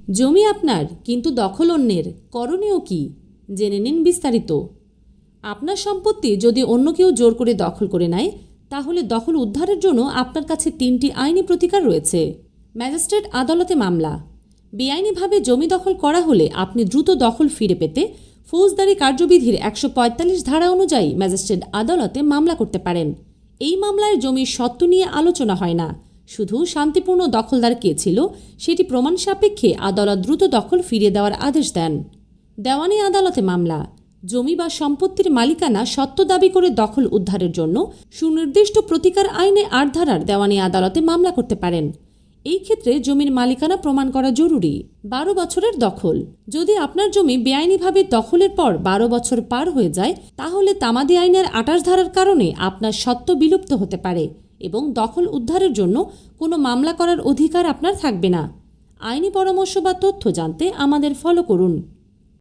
জমি আপনার কিন্তু দখল অন্যের, করণীয় কি? জেনে নিন বিস্তারিত। আপনার সম্পত্তি যদি অন্য কেউ জোর করে দখল করে নেয়, তাহলে দখল উদ্ধারের জন্য আপনার কাছে ৩টি আইনি প্রতিকার রয়েছে। ম্যাজিস্ট্রেট আদালতে মামলা। বেআইনিভাবে জমি দখল করা হলে আপনি দ্রুত দখল ফিরে পেতে ফৌজদারি কার্যবিধির ১৪৫ ধারা অনুযায়ী ম্যাজিস্ট্রেট আদালতে মামলা করতে পারেন। এই মামলায় জমির স্বত্ব নিয়ে আলোচনা হয় না, শুধু শান্তিপূর্ণ দখলদার কে ছিল সেটি প্রমাণ সাপেক্ষে আদালত দ্রুত দখল ফিরিয়ে দেওয়ার আদেশ দেন। দেওয়ানি আদালতে মামলা। জমি বা সম্পত্তির মালিকানা সত্ত্ব দাবি করে দখল উদ্ধারের জন্য সুনির্দিষ্ট প্রতিকার আইনে ৮ ধারার দেওয়ানি আদালতে মামলা করতে পারেন। এই ক্ষেত্রে জমির মালিকানা প্রমাণ করা জরুরি। ১২ বছরের দখল। যদি আপনার জমি বেআইনিভাবে দখলের পর ১২ বছর পার হয়ে যায়, তাহলে তামাদি আইনের ২৮ ধারার কারণে আপনার স্বত্ব বিলুপ্ত হতে পারে এবং দখল উদ্ধারের জন্য কোনো মামলা করার অধিকার আপনার থাকবে না। আইনি পরামর্শ বা তথ্য জানতে আমাদের ফলো করুন।